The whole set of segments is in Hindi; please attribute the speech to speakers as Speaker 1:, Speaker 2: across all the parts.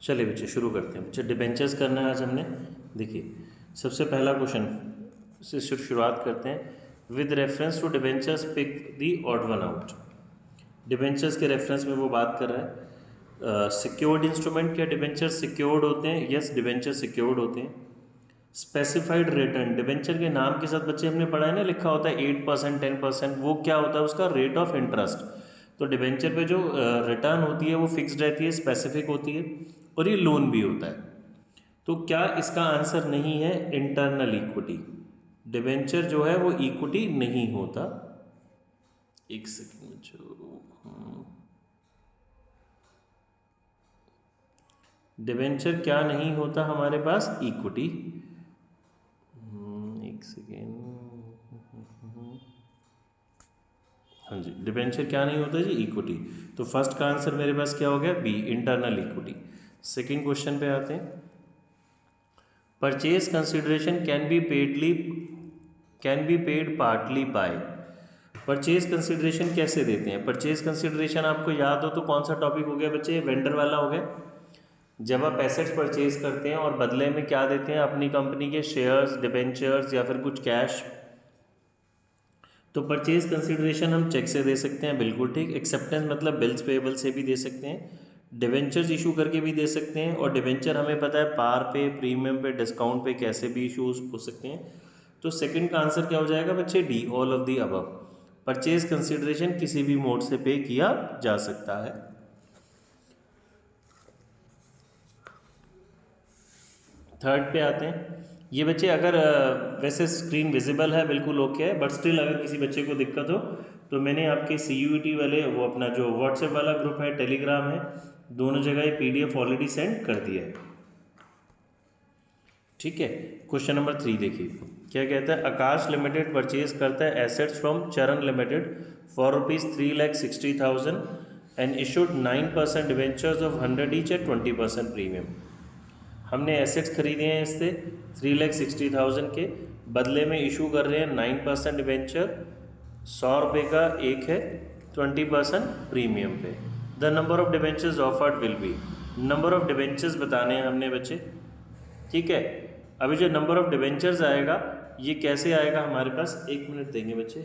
Speaker 1: चलिए बच्चे शुरू करते हैं। बच्चे डिबेंचर्स करना है आज हमने। देखिए सबसे पहला क्वेश्चन से शुरुआत करते हैं। With reference to debentures pick the odd one out. Debentures के रेफरेंस में वो बात कर रहा है। सिक्योर्ड इंस्ट्रूमेंट, क्या डिबेंचर सिक्योर्ड होते हैं? यस, डिबेंचर सिक्योर्ड होते हैं। स्पेसिफाइड रिटर्न, डिबेंचर के नाम के साथ बच्चे हमने पढ़ा है ना, लिखा होता है 8%, 10%, वो क्या होता है? उसका रेट ऑफ इंटरेस्ट। तो डिबेंचर पे जो रिटर्न होती है वो फिक्स्ड रहती है, स्पेसिफिक होती है, और ये लोन भी होता है। तो क्या इसका आंसर नहीं है इंटरनल इक्विटी? डिबेंचर जो है वो इक्विटी नहीं होता। एक सेकंड जो डिबेंचर क्या नहीं होता हमारे पास? इक्विटी। एक सेकेंड, हाँ जी, डिबेंचर क्या नहीं होता जी? इक्विटी। तो फर्स्ट का आंसर मेरे पास क्या हो गया? B, internal equity. Second question पे आते हैं। Purchase consideration can be paid partly by. Purchase consideration कैसे देते हैं? परचेज कंसिडरेशन आपको याद हो तो कौन सा टॉपिक हो गया बच्चे? वेंडर वाला हो गया। जब आप एसेट्स परचेज करते हैं और बदले में क्या देते हैं? अपनी कंपनी के शेयर्स, डिबेंचर्स या फिर कुछ कैश। तो परचेज कंसिडरेशन हम चेक से दे सकते हैं, बिल्कुल ठीक। एक्सेप्टेंस मतलब बिल्स पेबल से भी दे सकते हैं, डिबेंचर्स इशू करके भी दे सकते हैं, और डिबेंचर हमें पता है पार पे, प्रीमियम पे, डिस्काउंट पे कैसे भी इशूज हो सकते हैं। तो सेकंड का आंसर क्या हो जाएगा बच्चे? D, all of the above. Purchase consideration किसी भी मोड से पे किया जा सकता है। थर्ड पे आते हैं। ये बच्चे अगर वैसे स्क्रीन विजिबल है, बिल्कुल ओके है, बट स्टिल अगर किसी बच्चे को दिक्कत हो तो मैंने आपके CUET वाले वो अपना जो व्हाट्सएप वाला ग्रुप है, टेलीग्राम है, दोनों जगह ये PDF ऑलरेडी सेंड कर दिया है, ठीक है। क्वेश्चन नंबर 3 देखिए क्या कहता है। आकाश लिमिटेड परचेज करता है एसेट्स फ्रॉम चरण limited for ₹3,60,000 and issued 9% debentures of 100 each eight 20% premium. हमने एसेट्स खरीदे हैं इससे 3,60,000 के, बदले में इशू कर रहे हैं 9% डिवेंचर, 100 रुपये का एक है, 20% प्रीमियम पे। The number of debentures offered will be. Number of debentures बताने हैं हमने बच्चे, ठीक है। अभी जो नंबर ऑफ डिवेंचर्स आएगा ये कैसे आएगा हमारे पास? 1 मिनट देंगे बच्चे।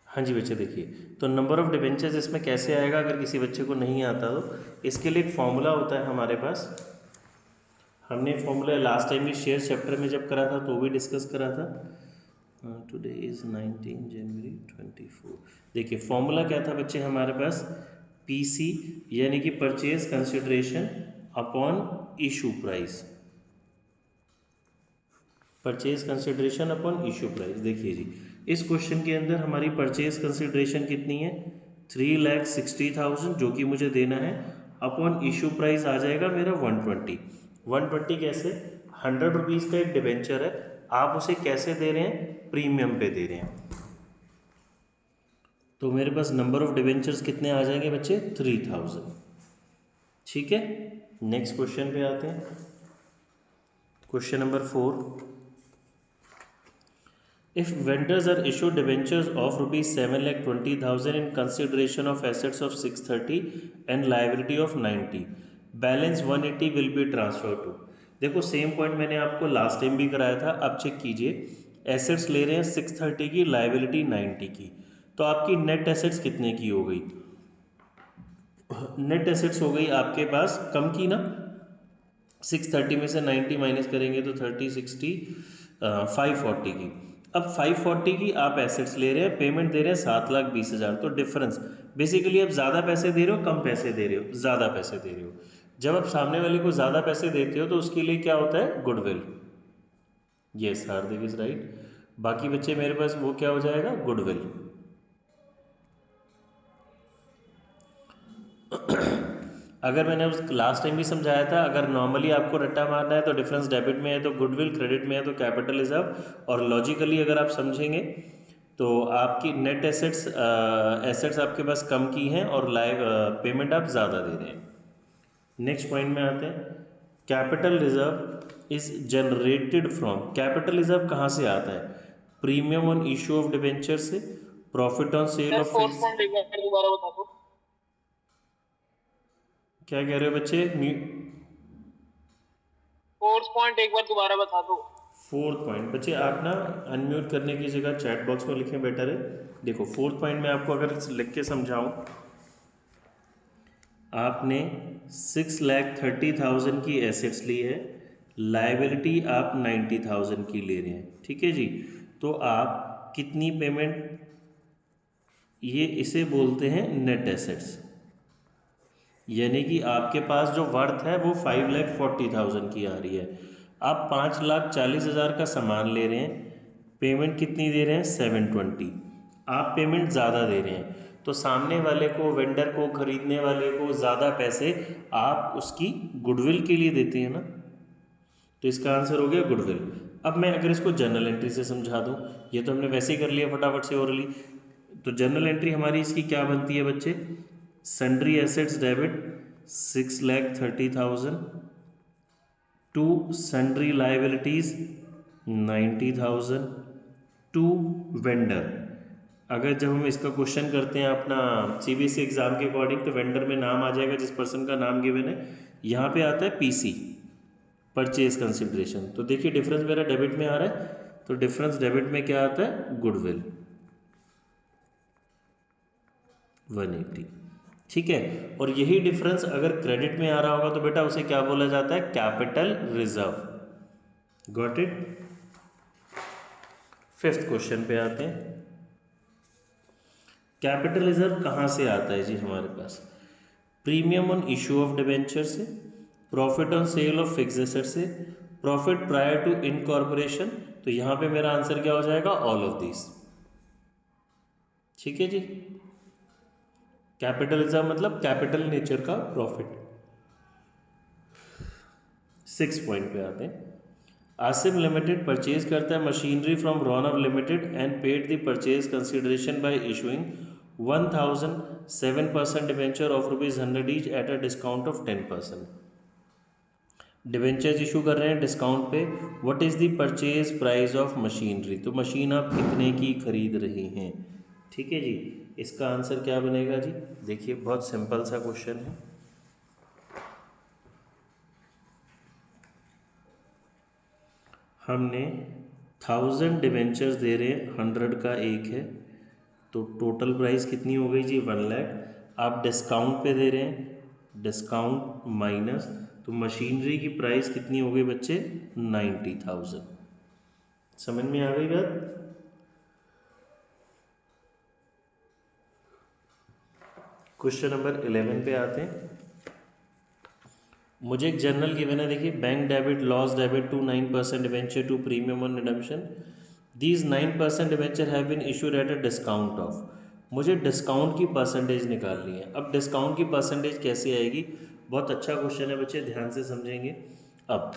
Speaker 1: हाँ जी बच्चे देखिए, तो नंबर ऑफ डिबेंचर्स इसमें कैसे आएगा अगर किसी बच्चे को नहीं आता तो इसके लिए एक फॉर्मूला होता है हमारे पास। हमने फॉर्मूला लास्ट टाइम भी शेयर चैप्टर में जब करा था तो भी डिस्कस करा था। टुडे इज 19 जनवरी 24। देखिए फॉर्मूला क्या था बच्चे हमारे पास? PC यानी कि purchase consideration upon issue price. Purchase consideration upon issue price. देखिए जी इस क्वेश्चन के अंदर हमारी परचेज कंसिडरेशन कितनी है? 3,60,000 जो कि मुझे देना है, अपॉन इशू प्राइस आ जाएगा मेरा 120। 120 कैसे? 100 रुपीज़ का एक डिबेंचर है, आप उसे कैसे दे रहे हैं? प्रीमियम पे दे रहे हैं। तो मेरे पास नंबर ऑफ डिबेंचर्स कितने आ जाएंगे बच्चे? 3,000, ठीक है। नेक्स्ट क्वेश्चन पे आते हैं। Question number 4। If vendors are issued debentures of ₹7,20,000 in consideration of assets of 630 and liability of 90, balance 180 will be transferred to। देखो सेम पॉइंट मैंने आपको लास्ट टाइम भी कराया था, अब चेक कीजिए। एसेट्स ले रहे हैं 630 की, लाइबिलिटी 90 की, तो आपकी नेट एसेट्स कितने की हो गई? नेट एसेट्स हो गई आपके पास कम की ना। 630 में से 90 माइनस करेंगे तो 30, 60, 540 की। अब 540 की आप एसेट्स ले रहे हैं, पेमेंट दे रहे हैं 7,20,000, तो डिफरेंस बेसिकली आप ज़्यादा पैसे दे रहे हो कम पैसे दे रहे हो? ज़्यादा पैसे दे रहे हो। जब आप सामने वाले को ज़्यादा पैसे देते हो तो उसके लिए क्या होता है? Goodwill. Yes, Hardik is right. बाकी बच्चे मेरे पास वो क्या हो जाएगा? गुडविल। अगर मैंने उस लास्ट टाइम भी समझाया था, अगर नॉर्मली आपको रट्टा मारना है तो डिफरेंस डेबिट में है तो गुडविल, क्रेडिट में है तो कैपिटल रिजर्व, और लॉजिकली अगर आप समझेंगे तो आपकी नेट एसेट्स एसेट्स आपके पास कम की हैं और लाइव पेमेंट आप ज़्यादा दे रहे हैं। नेक्स्ट पॉइंट में आते हैं। Capital reserve is generated from. Capital reserve कहाँ से आता है? Premium on issue of debenture से, profit on sale of
Speaker 2: fourth
Speaker 1: fix.
Speaker 2: Point एक बार दोबारा बता दो।
Speaker 1: क्या कह रहे हो बच्चे?
Speaker 2: फोर्थ पॉइंट एक बार दोबारा बता दो।
Speaker 1: फोर्थ पॉइंट बच्चे आप ना अनम्यूट करने की जगह चैट बॉक्स में लिखें, बेटर है। देखो फोर्थ पॉइंट में आपको अगर लिख के समझाऊं, आपने 6,30,000 की एसेट्स ली है, लाइबिलिटी आप 90,000 की ले रहे हैं, ठीक है जी। तो आप कितनी पेमेंट, ये इसे बोलते हैं नेट एसेट्स, यानी कि आपके पास जो वर्थ है वो 5,40,000 की आ रही है। आप 5,40,000 का सामान ले रहे हैं, पेमेंट कितनी दे रहे हैं? 720। आप पेमेंट ज़्यादा दे रहे हैं, तो सामने वाले को, वेंडर को, खरीदने वाले को ज़्यादा पैसे आप उसकी गुडविल के लिए देते हैं ना, तो इसका आंसर हो गया गुडविल। अब मैं अगर इसको जर्नल एंट्री से समझा दूं, ये तो हमने वैसे ही कर लिया फटाफट से ओरली, तो जर्नल एंट्री हमारी इसकी क्या बनती है बच्चे? Sundry assets debit 6,30,000 to sundry liabilities 90,000 to vendor. अगर जब हम इसका क्वेश्चन करते हैं अपना सीबीएसई एग्जाम के अकॉर्डिंग, तो वेंडर में नाम आ जाएगा जिस पर्सन का नाम गिवन है, यहाँ पे आता है पीसी, परचेज कंसिडरेशन। तो देखिए डिफरेंस मेरा डेबिट में आ रहा है, तो डिफरेंस डेबिट में क्या आता है? गुडविल 180, ठीक है। और यही डिफरेंस अगर क्रेडिट में आ रहा होगा तो बेटा उसे क्या बोला जाता है? Capital reserve. Got it? Fifth question पे आते हैं। कैपिटल रिजर्व कहाँ से आता है जी हमारे पास? Premium on issue of debenture से, profit on sale of fixed asset से, प्रॉफिट प्रायर टू इनकॉर्पोरेशन। तो यहाँ पे मेरा आंसर क्या हो जाएगा? ऑल ऑफ दिस, ठीक है जी। कैपिटल रिजर्व मतलब कैपिटल नेचर का प्रॉफिट। सिक्स पॉइंट पे आते हैं। आसिम लिमिटेड परचेज करता है machinery from Ronner limited and paid the purchase consideration by issuing 1,007% debenture of ₹100 each at a discount of 10%। Debentures issue कर रहे हैं डिस्काउंट पे। What is the purchase price of machinery? तो मशीन आप कितने की खरीद रहे हैं, ठीक है जी। इसका आंसर क्या बनेगा जी? देखिए बहुत सिंपल सा क्वेश्चन है। हमने 1,000 डिवेंचर्स दे रहे हैं, 100 का एक है, तो टोटल प्राइस कितनी हो गई जी? 1,00,000। आप डिस्काउंट पे दे रहे हैं, डिस्काउंट माइनस, तो मशीनरी की प्राइस कितनी हो गई बच्चे? 90,000। समझ में आ गई बात? क्वेश्चन नंबर 11 पे आते हैं। मुझे एक जर्नल गिवन है, देखिए bank debit loss debit to 9% debenture to premium on redemption. These 9% debenture have been issued at a discount of. मुझे डिस्काउंट की परसेंटेज निकालनी है। अब डिस्काउंट की परसेंटेज कैसे आएगी? बहुत अच्छा क्वेश्चन है बच्चे, ध्यान से समझेंगे। अब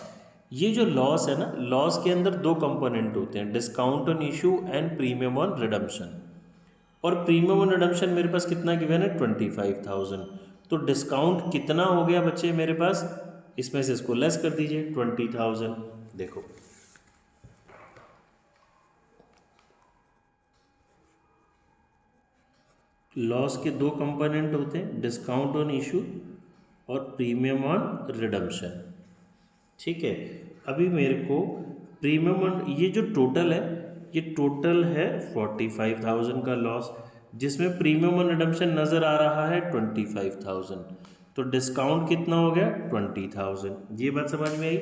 Speaker 1: ये जो लॉस है ना, लॉस के अंदर दो कंपोनेंट होते हैं, discount on issue and premium on redemption. और प्रीमियम ऑन रिडम्पशन मेरे पास कितना गिवन है? 25,000। तो डिस्काउंट कितना हो गया बच्चे मेरे पास? इसमें से इसको लेस कर दीजिए, 20,000। देखो लॉस के दो कंपोनेंट होते हैं, डिस्काउंट ऑन इशू और प्रीमियम ऑन रिडम्पशन, ठीक है। अभी मेरे को प्रीमियम ऑन, ये जो टोटल है, ये टोटल है 45,000 का लॉस, जिसमें प्रीमियम ऑन रिडम्पशन नज़र आ रहा है 25,000। तो डिस्काउंट कितना हो गया? 20,000। ये बात समझ में आई?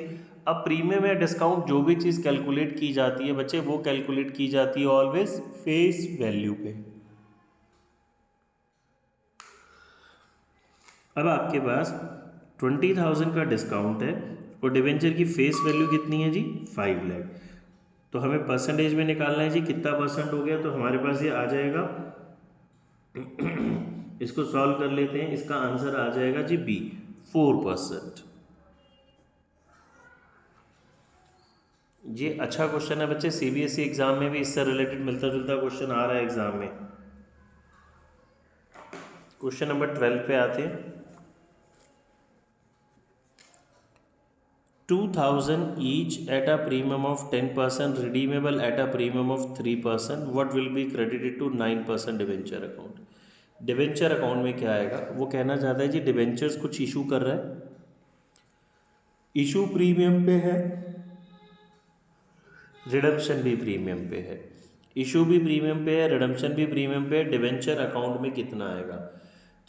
Speaker 1: अब प्रीमियम या डिस्काउंट जो भी चीज़ कैलकुलेट की जाती है बच्चे, वो कैलकुलेट की जाती है ऑलवेज फेस वैल्यू पे। अब आपके पास 20,000 का डिस्काउंट है और डिवेंचर की फेस वैल्यू कितनी है जी? 5,00,000। तो हमें परसेंटेज में निकालना है जी, कितना परसेंट हो गया? तो हमारे पास ये आ जाएगा, इसको सॉल्व कर लेते हैं, इसका आंसर आ जाएगा जी बी, 4%। ये अच्छा क्वेश्चन है बच्चे, सीबीएसई एग्जाम में भी इससे रिलेटेड मिलता जुलता क्वेश्चन आ रहा है एग्जाम में। क्वेश्चन नंबर 12 पे आते हैं। 2,000 each at a premium of 10%, redeemable at a premium of 3%, what will be credited to 9% debenture account. Debenture account में क्या आएगा, वो कहना चाहता है जी डिवेंचर्स कुछ इशू कर रहा है, इशू प्रीमियम पे है, रिडम्पशन भी प्रीमियम पे है, इशू भी प्रीमियम पे है, रिडम्पशन भी प्रीमियम पे है, डिवेंचर अकाउंट में कितना आएगा।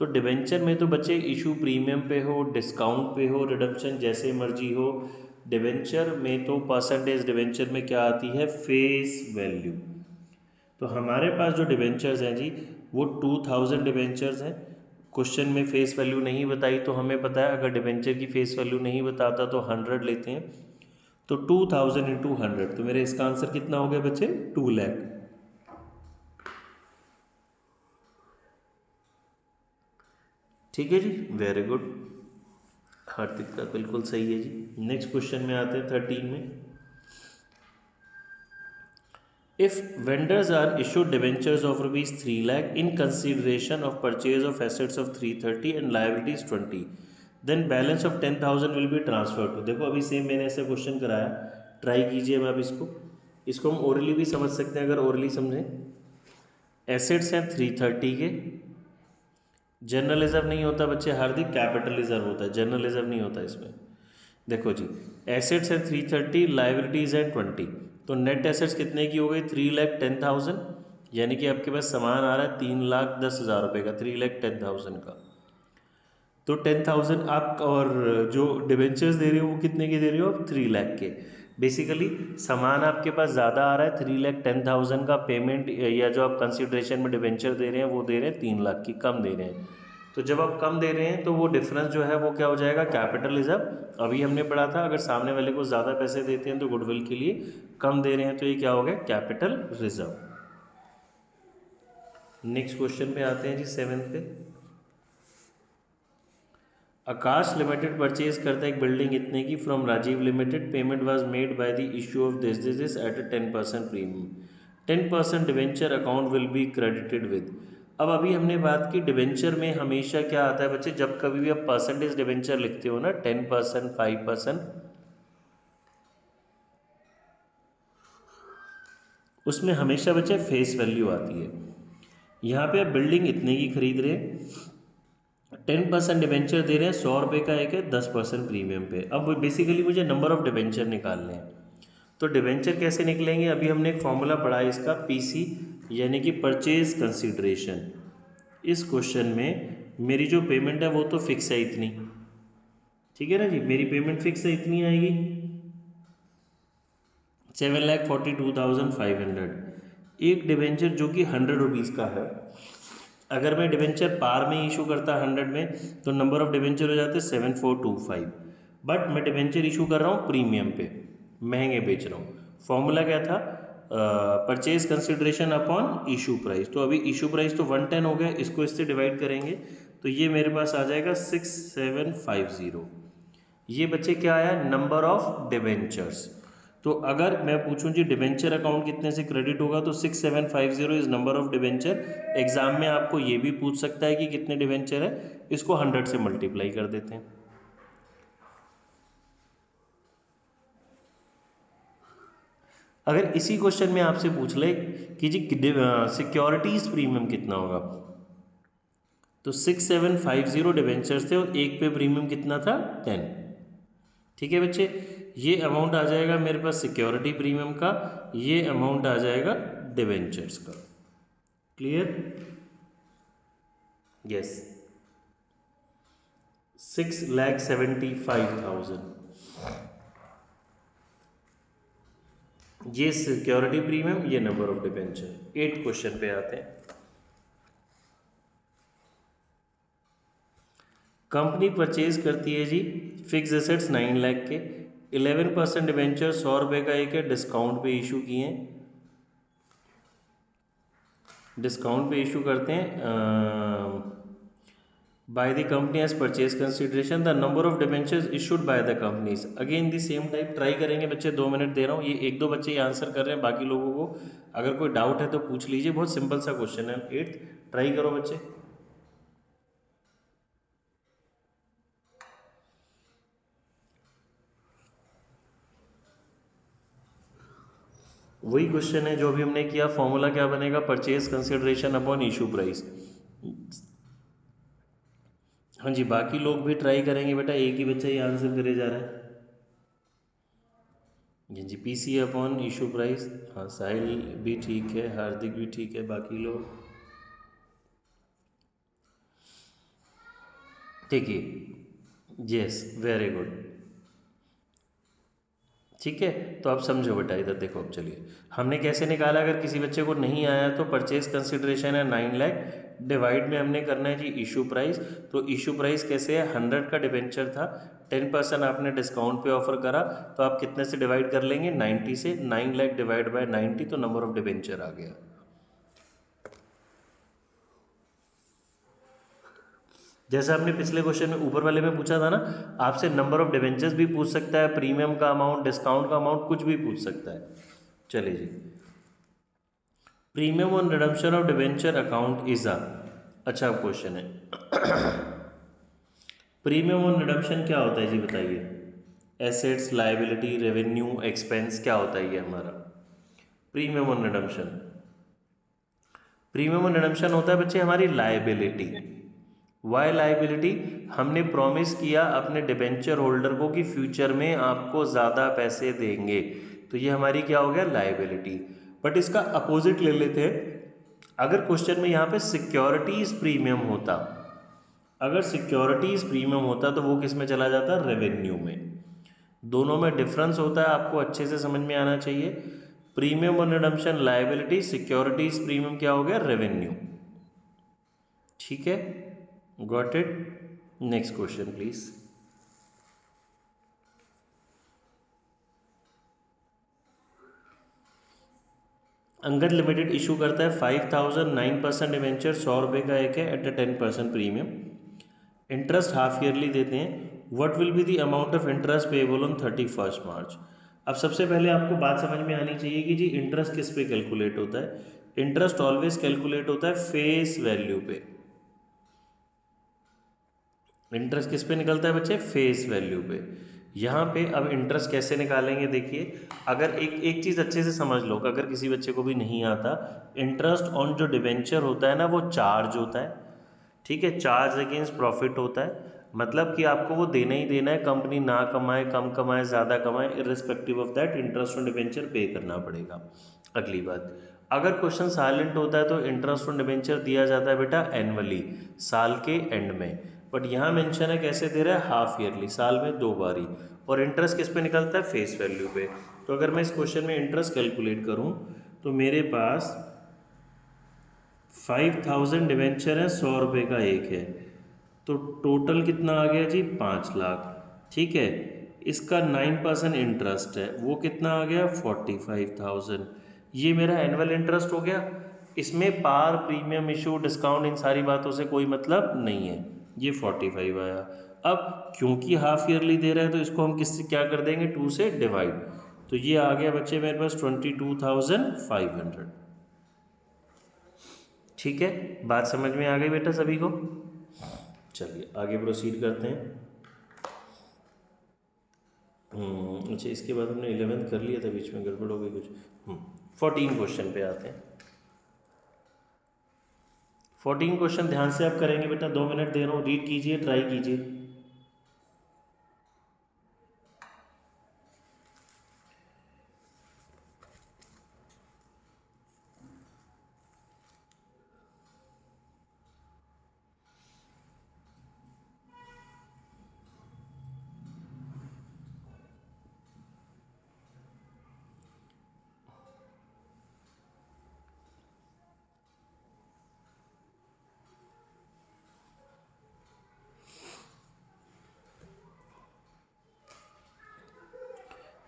Speaker 1: तो डिवेंचर में तो बच्चे इशू प्रीमियम पे हो, डिस्काउंट पे हो, रिडम्पशन जैसे मर्जी हो। डिवेंचर में तो परसेंटेज डिवेंचर में क्या आती है, फेस वैल्यू। तो हमारे पास जो डिवेंचर्स हैं जी वो 2000 डिवेंचर्स हैं। क्वेश्चन में फेस वैल्यू नहीं बताई तो हमें पता है अगर डिवेंचर की फेस वैल्यू नहीं बताता तो 100 लेते हैं। तो 2000 इंटू 100, तो मेरे इसका आंसर कितना हो गया बच्चे, 2 लाख। ठीक है जी, वेरी गुड, हार्दिक का बिल्कुल सही है जी। नेक्स्ट क्वेश्चन में आते हैं 13 में। If vendors are issued debentures of rupees 3 lakh in consideration of purchase of assets of 330 and liabilities 20, then balance of 10,000 will be transferred to। देखो अभी सेम मैंने ऐसे क्वेश्चन कराया, ट्राई कीजिए अब आप इसको हम ओरली भी समझ सकते हैं अगर ओरली समझें। एसेट्स हैं 330 के, जनरल रिजर्व नहीं होता बच्चे हार्दिक, कैपिटल रिजर्व होता है, जनरल रिजर्व नहीं होता इसमें। देखो जी एसेट्स है 330, लाइबिलिटीज है 20, तो नेट एसेट्स कितने की हो गई, 3,10,000, यानी कि आपके पास सामान आ रहा है 3,10,000 रुपये का, 3,10,000 का। तो 10,000 आप, और जो डिवेंचर्स दे रहे हो वो कितने के दे रहे हो आप, 3 लाख के। बेसिकली सामान आपके पास ज़्यादा आ रहा है, 3,10,000 का पेमेंट, या जो आप कंसिडरेशन में डिवेंचर दे रहे हैं वो दे रहे हैं 3 लाख की, कम दे रहे हैं। तो जब आप कम दे रहे हैं तो वो डिफरेंस जो है वो क्या हो जाएगा, कैपिटल रिजर्व। अभी हमने पढ़ा था अगर सामने वाले को ज़्यादा पैसे देते हैं तो गुडविल के लिए, कम दे रहे हैं तो ये क्या हो गया, कैपिटल रिजर्व। नेक्स्ट क्वेश्चन पे आते हैं जी 7th पे। आकाश लिमिटेड परचेज करता है एक बिल्डिंग इतने की from Rajiv limited, payment was made by the issue of this at a 10% premium, 10% debenture account will be credited with. अब अभी हमने बात की डिवेंचर में हमेशा क्या आता है बच्चे, जब कभी भी आप परसेंटेज डिवेंचर लिखते हो ना, 10%, 5%, उसमें हमेशा बच्चे फेस वैल्यू आती है। यहाँ पे आप बिल्डिंग इतने की खरीद रहे हैं, 10% डिवेंचर दे रहे हैं, 100 रुपये का एक है, 10% प्रीमियम पे। अब बेसिकली मुझे नंबर ऑफ डिवेंचर निकालने हैं, तो डिवेंचर कैसे निकलेंगे, अभी हमने एक फॉर्मूला पढ़ा है इसका, पीसी यानी कि परचेज कंसिडरेशन। इस क्वेश्चन में मेरी जो पेमेंट है वो तो फिक्स है इतनी, ठीक है ना जी, मेरी पेमेंट फिक्स है इतनी आएगी, 7,42,500। एक डिवेंचर जो कि 100 रुपीज़ का है, अगर मैं डिवेंचर पार में इशू करता 100 में तो नंबर ऑफ डिवेंचर हो जाते 7,425, बट मैं डिवेंचर इशू कर रहा हूँ प्रीमियम पे, महंगे बेच रहा हूँ। फॉर्मूला क्या था, purchase consideration upon issue price. तो अभी इशू प्राइस तो 110 हो गया, इसको इससे डिवाइड करेंगे तो ये मेरे पास आ जाएगा 6750। ये बच्चे क्या आया, नंबर ऑफ डिवेंचर्स। तो अगर मैं पूछूं जी डिवेंचर अकाउंट कितने से क्रेडिट होगा, तो 6750 is number of debenture. Exam में आपको ये भी पूछ सकता है कि कितने डिवेंचर है, इसको 100 से मल्टीप्लाई कर देते हैं। अगर इसी क्वेश्चन में आपसे पूछ ले कि जी सिक्योरिटीज प्रीमियम कितना होगा, तो 6750 डिवेंचर्स थे और एक पे प्रीमियम कितना था, 10। ठीक है बच्चे, ये अमाउंट आ जाएगा मेरे पास सिक्योरिटी प्रीमियम का, ये अमाउंट आ जाएगा डिवेंचर्स का। क्लियर, यस, 6,75,000 ये सिक्योरिटी प्रीमियम, ये नंबर ऑफ डिवेंचर। 8 क्वेश्चन पे आते हैं। कंपनी परचेज करती है जी फिक्स एसेट्स 9 लाख के, 11% डिवेंचर 100 रुपये का एक है, डिस्काउंट पे इशू किए हैं, डिस्काउंट पे इशू करते हैं by the company as purchase consideration, the number of debentures issued by the companies. Again the same type try करेंगे बच्चे, 2 मिनट दे रहा हूँ, ये 1-2 बच्चे ये आंसर कर रहे हैं, बाकी लोगों को अगर कोई डाउट है तो पूछ लीजिए, बहुत सिंपल सा क्वेश्चन है। 8th ट्राई करो बच्चे। वही क्वेश्चन है जो भी हमने किया, फॉर्मूला क्या बनेगा, purchase consideration upon issue price. हाँ जी, बाकी लोग भी ट्राई करेंगे बेटा, एक ही बच्चा ही आंसर करे जा रहा है। जी पीसी अपॉन इशू प्राइस, हाँ साहिल भी ठीक है, हार्दिक भी ठीक है, बाकी लोग देखिए। यस वेरी गुड, ठीक है। तो आप समझो बेटा, इधर देखो। अब चलिए हमने कैसे निकाला, अगर किसी बच्चे को नहीं आया तो परचेज कंसिडरेशन है 9 लाख, डिवाइड में हमने करना है जी इशू प्राइस। तो इशू प्राइस कैसे है, 100 का डिबेंचर था, 10% आपने डिस्काउंट पे ऑफर करा, तो आप कितने से डिवाइड कर लेंगे, 90 से। 9 लाख डिवाइड बाय 90, तो नंबर ऑफ डिबेंचर आ गया। जैसे आपने पिछले क्वेश्चन में ऊपर वाले में पूछा था ना, आपसे नंबर ऑफ डिबेंचर्स भी पूछ सकता है, प्रीमियम का अमाउंट, डिस्काउंट का अमाउंट, कुछ भी पूछ सकता है। चलिए जी, premium on redemption of debenture account is a, अच्छा क्वेश्चन है। प्रीमियम ऑन रिडम्पशन क्या होता है जी बताइए, एसेट्स, लायबिलिटी, रेवेन्यू, एक्सपेंस, क्या होता है ये हमारा premium on redemption. Premium on redemption होता है बच्चे हमारी लायबिलिटी। वाई लायबिलिटी, हमने प्रॉमिस किया अपने डिबेंचर होल्डर को कि फ्यूचर में आपको ज़्यादा पैसे देंगे, तो ये हमारी क्या हो गया, लायबिलिटी। बट इसका अपोजिट ले लेते हैं, अगर क्वेश्चन में यहाँ पे सिक्योरिटीज प्रीमियम होता, अगर सिक्योरिटीज प्रीमियम होता तो वो किस में चला जाता, रेवेन्यू में। दोनों में डिफरेंस होता है, आपको अच्छे से समझ में आना चाहिए। Premium on redemption liability, securities premium क्या हो गया, रेवेन्यू। ठीक है, got it. Next question please. Angad limited issue करता है 5000 9% डिवेंचर, 100 रुपये का एक है, at a 10% premium, interest half yearly देते हैं। What will be the amount of interest payable on 31 मार्च। अब सबसे पहले आपको बात समझ में आनी चाहिए कि जी इंटरेस्ट किस पे कैलकुलेट होता है। इंटरेस्ट ऑलवेज कैलकुलेट होता है फेस वैल्यू पे। इंटरेस्ट किस पे निकलता है बच्चे, फेस वैल्यू पे। यहाँ पे अब इंटरेस्ट कैसे निकालेंगे, देखिए अगर एक एक चीज़ अच्छे से समझ लो, अगर किसी बच्चे को भी नहीं आता, इंटरेस्ट ऑन जो डिबेंचर होता है ना वो चार्ज होता है, ठीक है, चार्ज अगेंस्ट प्रॉफिट होता है, मतलब कि आपको वो देना ही देना है, कंपनी ना कमाए, कम कमाए, ज़्यादा कमाए, irrespective of that interest on debenture पे करना पड़ेगा। अगली बात, अगर क्वेश्चन साइलेंट होता है तो इंटरेस्ट ऑन डिबेंचर दिया जाता है बेटा एनुअली, साल के एंड में, बट यहाँ मेंशन है कैसे दे रहा है, हाफ ईयरली, साल में 2 बारी, और इंटरेस्ट किस पे निकलता है, फेस वैल्यू पे। तो अगर मैं इस क्वेश्चन में इंटरेस्ट कैलकुलेट करूँ तो मेरे पास 5000 डिवेंचर है, 100 रुपये का एक है, तो टोटल कितना आ गया जी, 5 लाख, ठीक है। इसका 9% इंटरेस्ट है, वो कितना आ गया, 45,000। ये मेरा एनुअल इंटरेस्ट हो गया। इसमें पार, प्रीमियम, इशू, डिस्काउंट, इन सारी बातों से कोई मतलब नहीं है, ये 45 आया। अब क्योंकि हाफ ईयरली दे रहा है तो इसको हम किससे क्या कर देंगे, 2 से डिवाइड, तो ये आ गया बच्चे मेरे पास 22,500। ठीक है, बात समझ में आ गई बेटा सभी को। चलिए आगे प्रोसीड करते हैं। अच्छा, इसके बाद हमने 11th कर लिया था, बीच में गड़बड़ हो गई कुछ। 14 क्वेश्चन पे आते हैं। 14 क्वेश्चन ध्यान से आप करेंगे बेटा, 2 मिनट दे रहा हूँ, रीड कीजिए, ट्राई कीजिए।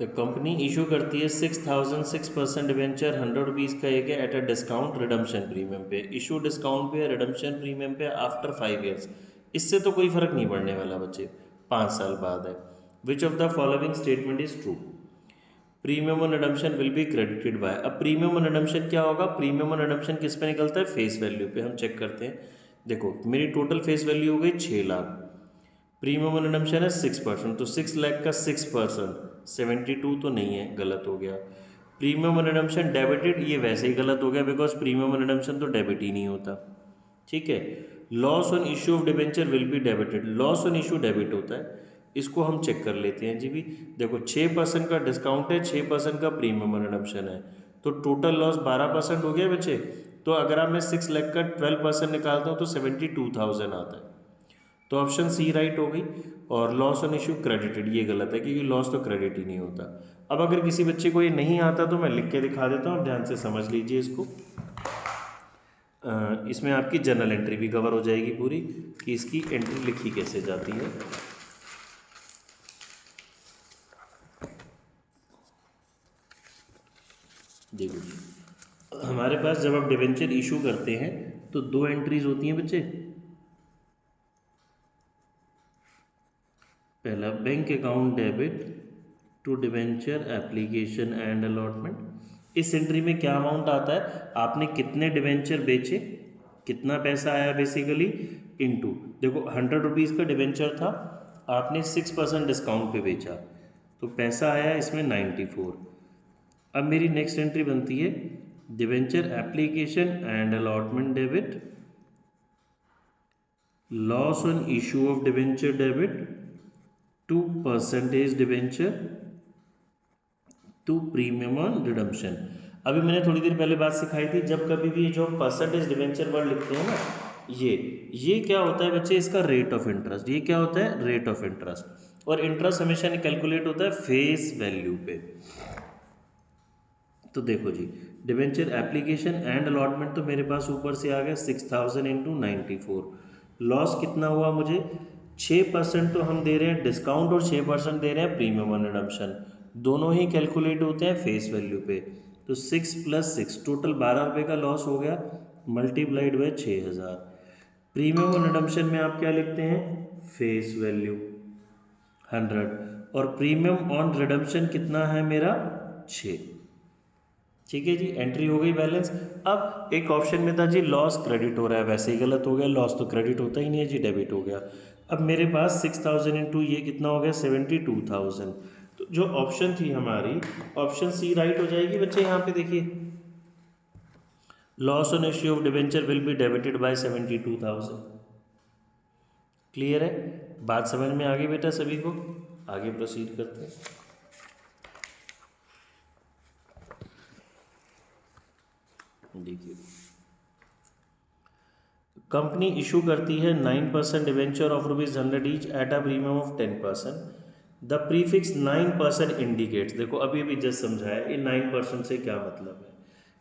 Speaker 1: तो कंपनी इशू करती है 6006% डिवेंचर, 100 रुपीज़ का एक है, at a discount redemption premium पे, इशू डिस्काउंट पे, रिडम्पशन प्रीमियम पे, आफ्टर 5 ईयर्स। इससे तो कोई फर्क नहीं पड़ने वाला बच्चे, 5 साल बाद है। Which of the following statement is true, premium on redemption will be credited bye. अब प्रीमियम ऑन रिडम्पशन क्या होगा, प्रीमियम ऑन रिडम्पशन किस पे निकलता है, फेस वैल्यू पे। हम चेक करते हैं, देखो मेरी टोटल फेस वैल्यू हो गई 6 लाख, प्रीमियम ऑन रिडम्पशन है 6%, तो 6 लाख का 6%, 72 तो नहीं है, गलत हो गया। प्रीमियम ऑन रिडम्पशन डेबिटेड, ये वैसे ही गलत हो गया बिकॉज प्रीमियम ऑन रिडम्पशन तो डेबिट ही नहीं होता। ठीक है, loss on issue of debenture will be debited, loss on issue debit होता है, इसको हम चेक कर लेते हैं जी भी। देखो 6% का डिस्काउंट है, 6% का प्रीमियम ऑन रिडम्पशन है, तो टोटल लॉस 12% हो गया बच्चे। तो अगर आप मैं 6 लाख का 12% निकालता हूँ तो 72,000 आता है, तो ऑप्शन सी राइट हो गई। और लॉस ऑन इशू क्रेडिटेड, ये गलत है क्योंकि लॉस तो क्रेडिट ही नहीं होता। अब अगर किसी बच्चे को ये नहीं आता तो मैं लिख के दिखा देता हूँ, ध्यान से समझ लीजिए इसको। इसमें आपकी जर्नल एंट्री भी कवर हो जाएगी पूरी कि इसकी एंट्री लिखी कैसे जाती है। देखो जी, हमारे पास जब आप डिबेंचर इशू करते हैं तो 2 एंट्रीज होती हैं बच्चे। पहला bank account debit to debenture application and allotment. इस एंट्री में क्या अमाउंट आता है, आपने कितने डिबेंचर बेचे, कितना पैसा आया बेसिकली, इनटू, देखो 100 रुपीज़ का डिबेंचर था, आपने 6% डिस्काउंट पे बेचा, तो पैसा आया इसमें 94। अब मेरी नेक्स्ट एंट्री बनती है debenture application and allotment debit, loss on issue of debenture debit to percentage debenture to premium on redemption. अभी मैंने थोड़ी देर पहले बात सिखाई थी, जब कभी भी जो परसेंटेज डिबेंचर वर्ड लिखते हैं ना, ये क्या होता है बच्चे, इसका रेट ऑफ इंटरेस्ट। ये क्या होता है, रेट ऑफ इंटरेस्ट, और इंटरेस्ट हमेशा कैलकुलेट होता है फेस वैल्यू पे। तो देखो जी, डिबेंचर एप्लीकेशन एंड अलॉटमेंट तो मेरे पास ऊपर से आ गया 6,000 इंटू 94। लॉस कितना हुआ मुझे, 6% तो हम दे रहे हैं डिस्काउंट और 6% दे रहे हैं प्रीमियम ऑन रिडम्पशन, दोनों ही कैलकुलेट होते हैं फेस वैल्यू पे। तो 6 + 6 टोटल 12 रुपये का लॉस हो गया, multiplied by 6,000। Premium on redemption में आप क्या लिखते हैं, फेस वैल्यू 100, और प्रीमियम ऑन रिडम्पशन कितना है मेरा, 6। ठीक है जी, एंट्री हो गई बैलेंस। अब एक ऑप्शन में था जी लॉस क्रेडिट हो रहा है, वैसे ही गलत हो गया, लॉस तो क्रेडिट होता ही नहीं है जी, डेबिट हो गया। अब मेरे पास 6,000 इंटू ये कितना हो गया, 72,000। तो जो ऑप्शन थी हमारी, ऑप्शन सी राइट हो जाएगी बच्चे। यहाँ पे देखिए, loss on issue of debenture will be debited bye 72,000। Clear है, बात समझ में आ गई बेटा सभी को? आगे प्रोसीड करते हैं। देखिए, कंपनी इशू करती है 9% debenture of ₹100 each at a premium of 10%। The prefix 9% indicates, देखो अभी अभी जस्ट समझाया, ये 9% से क्या मतलब है,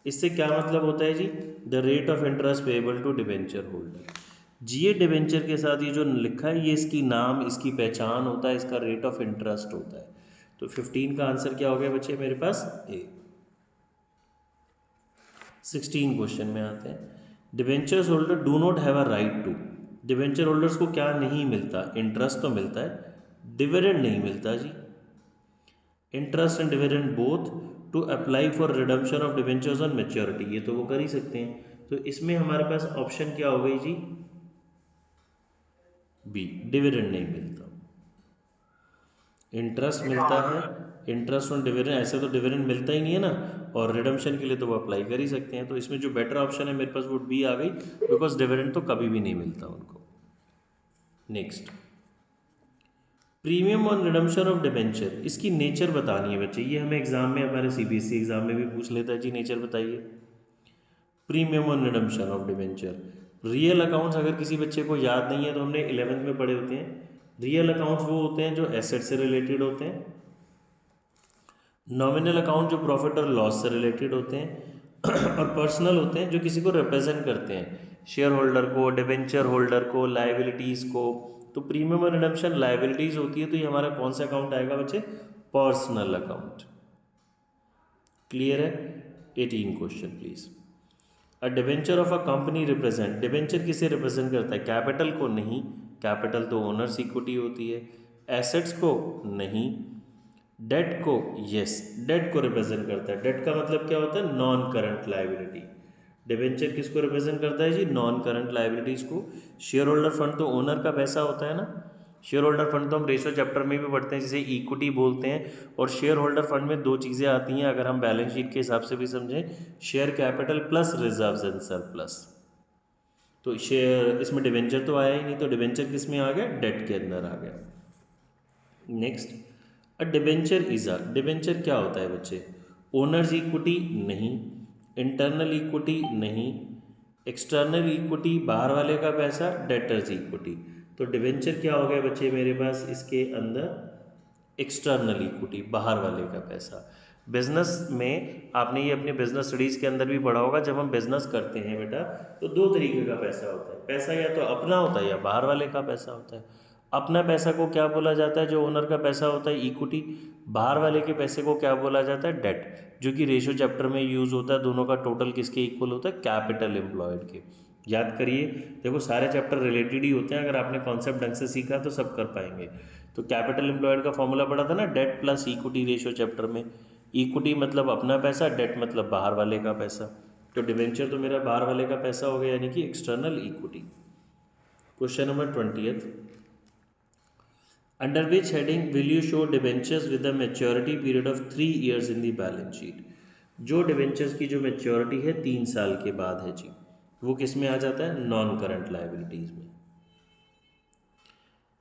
Speaker 1: इससे क्या मतलब होता है जी, the rate of interest payable to debenture holder. जीए डिवेंचर के साथ ये जो लिखा है, ये इसकी नाम, इसकी पहचान होता है, इसका रेट ऑफ इंटरेस्ट होता है। तो 15 का आंसर क्या हो गया बच्चे मेरे पास, ए। 16 क्वेश्चन में आते हैं। Debentures holder do not have a right to, debenture holders को क्या नहीं मिलता, इंटरेस्ट तो मिलता है, डिविडेंड नहीं मिलता जी। Interest and dividend both to apply for redemption of debentures on maturity, ये तो वो कर ही सकते हैं। तो इसमें हमारे पास ऑप्शन क्या हो गई जी, बी, डिविडेंड नहीं मिलता। इंटरेस्ट मिलता है, इंटरेस्ट ऑन डिविडेंड, ऐसे तो डिविडेंड मिलता ही नहीं है ना, और रिडम्पशन के लिए तो वो अप्लाई कर ही सकते हैं। तो इसमें जो बेटर ऑप्शन है मेरे पास वो बी आ गई, बिकॉज डिविडेंड तो कभी भी नहीं मिलता उनको। Next, premium on redemption of debenture, इसकी नेचर बतानी है बच्चे, ये हमें एग्जाम में, हमारे सीबीएसई एग्जाम में भी पूछ लेता है जी, नेचर बताइए। Premium on redemption of debenture, real accounts अगर किसी बच्चे को याद नहीं है तो हमने 11th में पढ़े होते हैं। रियल अकाउंट्स वो होते हैं जो एसेट से रिलेटेड होते हैं, नॉमिनल अकाउंट जो प्रॉफिट और लॉस से रिलेटेड होते हैं और पर्सनल होते हैं जो किसी को रिप्रेजेंट करते हैं, शेयर होल्डर को, डिबेंचर होल्डर को, लाइबिलिटीज़ को। तो प्रीमियम और रिडम्पशन लाइबिलिटीज़ होती है, तो ये हमारा कौन सा अकाउंट आएगा बच्चे, पर्सनल अकाउंट। क्लियर है? 18 question please. A debenture of a company represent, debenture किसे रिप्रेजेंट करता है, कैपिटल को नहीं, कैपिटल तो ओनर्स इक्विटी होती है। एसेट्स को नहीं, डेट को यस, डेट को रिप्रेजेंट करता है। डेट का मतलब क्या होता है, नॉन करंट लाइबिलिटी। डिबेंचर किसको रिप्रेजेंट करता है जी, नॉन करंट लाइबिलिटीज को। शेयर होल्डर फंड तो ओनर का पैसा होता है ना, शेयर होल्डर फंड तो हम रेशियो चैप्टर में भी पढ़ते हैं, जिसे इक्विटी बोलते हैं। और शेयर होल्डर फंड में दो चीज़ें आती हैं, अगर हम बैलेंस शीट के हिसाब से भी समझें, share capital plus reserves and surplus. तो शेयर, इसमें डिवेंचर तो आया ही नहीं, तो डिवेंचर किस में आ गया, डेट के अंदर आ गया। Next, a debenture is a, debenture क्या होता है बच्चे, ओनर्स इक्विटी नहीं, इंटरनल इक्विटी नहीं, एक्सटर्नल इक्विटी बाहर वाले का पैसा, डेटर्स इक्विटी। तो डिवेंचर क्या हो गया बच्चे मेरे पास इसके अंदर, एक्सटर्नल इक्विटी बाहर वाले का पैसा। बिजनेस में आपने ये अपने बिजनेस स्टडीज़ के अंदर भी पढ़ा होगा, जब हम बिजनेस करते हैं बेटा तो दो तरीके का पैसा होता है, पैसा या तो अपना होता है या बाहर वाले का पैसा होता है। अपना पैसा को क्या बोला जाता है, जो ओनर का पैसा होता है, इक्विटी। बाहर वाले के पैसे को क्या बोला जाता है, डेट, जो कि रेशियो चैप्टर में यूज़ होता है। दोनों का टोटल किसके इक्वल होता है, कैपिटल एम्प्लॉयड के। याद करिए, देखो सारे चैप्टर रिलेटेड ही होते हैं, अगर आपने कॉन्सेप्ट ढंग से सीखा तो सब कर पाएंगे। तो कैपिटल एम्प्लॉयड का फॉर्मूला पढ़ा था ना, debt plus equity ratio chapter में। इक्विटी मतलब अपना पैसा, डेट मतलब बाहर वाले का पैसा। तो डिवेंचर तो मेरा बाहर वाले का पैसा हो गया, यानी कि external equity. Question number 20th, under which heading will you show debentures with a maturity period of 3 years in the balance sheet. जो डिवेंचर्स की जो मैच्योरिटी है 3 साल के बाद है जी, वो किस में आ जाता है, नॉन करंट लाइबिलिटीज़ में।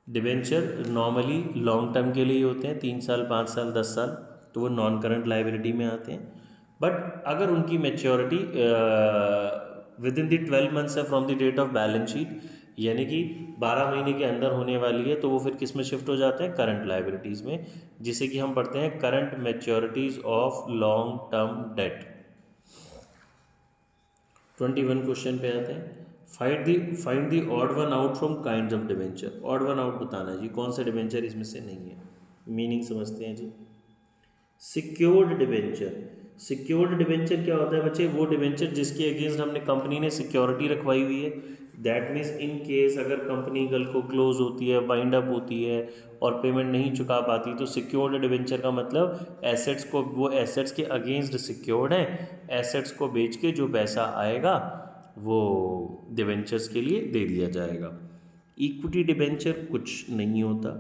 Speaker 1: डिवेंचर नॉर्मली लॉन्ग टर्म के लिए होते हैं, 3 साल 5 साल 10 साल, तो वो नॉन करंट लाइबिलिटी में आते हैं। बट अगर उनकी maturity within the 12 months है from the date of balance sheet, यानी कि 12 महीने के अंदर होने वाली है, तो वो फिर किस में शिफ्ट हो जाते हैं, करंट लाइबिलिटीज़ में, जिसे कि हम पढ़ते हैं current maturities of long term debt. 21 question पे आते हैं, find the odd one out from kinds of debenture. Odd one out बताना है जी, कौन सा डिवेंचर इसमें से नहीं है। मीनिंग समझते हैं जी। सिक्योर्ड डिवेंचर, सिक्योर्ड डिवेंचर क्या होता है बच्चे, वो डिवेंचर जिसके अगेंस्ट हमने कंपनी ने सिक्योरिटी रखवाई हुई है। दैट मीन्स इन केस अगर कंपनी कल को क्लोज होती है, वाइंड अप होती है और पेमेंट नहीं चुका पाती, तो सिक्योर्ड डिवेंचर का मतलब एसेट्स को, वो एसेट्स के अगेंस्ट सिक्योर्ड है, एसेट्स को बेच के जो पैसा आएगा वो डिवेंचर्स के लिए दे दिया जाएगा। इक्विटी डिवेंचर कुछ नहीं होता।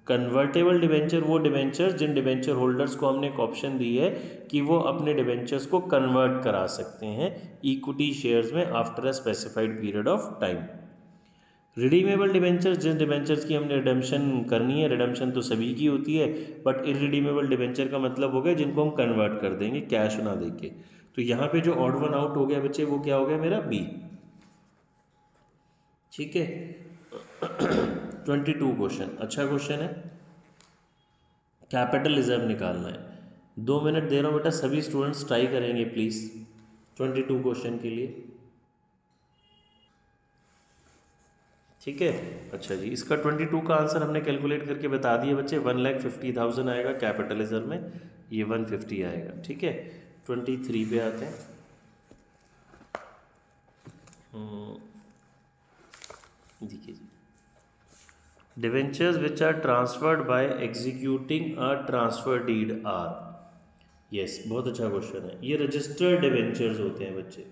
Speaker 1: कन्वर्टेबल डिवेंचर वो डिवेंचर जिन डिवेंचर होल्डर्स को हमने एक ऑप्शन दी है कि वो अपने डिवेंचर्स को कन्वर्ट करा सकते हैं इक्विटी शेयर्स में after a specified period of time. Redeemable debentures, जिन डिवेंचर्स की हमने रिडेम्पशन करनी है, रिडेम्पशन तो सभी की होती है, बट इरिडीमेबल डिवेंचर का मतलब हो गया जिनको हम कन्वर्ट कर देंगे कैश ना देके। तो यहाँ पे जो ऑड वन आउट हो गया बच्चे, वो क्या हो गया मेरा, बी। ठीक है। 22 क्वेश्चन, अच्छा क्वेश्चन है, कैपिटल रिजर्व निकालना है। 2 मिनट दे रहा हूँ बेटा, सभी स्टूडेंट्स ट्राई करेंगे प्लीज़ 22 क्वेश्चन के लिए। ठीक है, अच्छा जी, इसका 22 का आंसर हमने कैलकुलेट करके बता दिया बच्चे, 1,50,000 आएगा कैपिटल रिजर्व में, ये 150 आएगा। ठीक है, 23 पे आते हैं। देखिए जी, debentures which are transferred by executing a transfer deed are, yes, बहुत अच्छा क्वेश्चन है। ये रजिस्टर्ड डिवेंचर्स होते हैं बच्चे,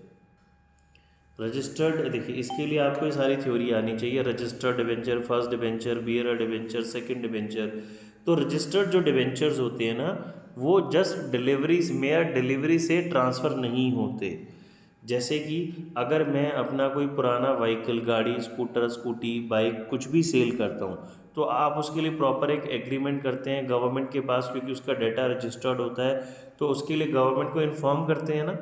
Speaker 1: रजिस्टर्ड। देखिए इसके लिए आपको ये सारी थ्योरी आनी चाहिए, registered debenture, first debenture, bearer debenture, second debenture. तो रजिस्टर्ड जो डिवेंचर्स होते हैं ना, वो जस्ट डिलीवरीज, मेयर डिलीवरी से ट्रांसफ़र नहीं होते। जैसे कि अगर मैं अपना कोई पुराना व्हीकल, गाड़ी, स्कूटर, स्कूटी, बाइक कुछ भी सेल करता हूँ, तो आप उसके लिए प्रॉपर एक एग्रीमेंट करते हैं गवर्नमेंट के पास, क्योंकि उसका डाटा रजिस्टर्ड होता है, तो उसके लिए गवर्नमेंट को इन्फॉर्म करते हैं ना,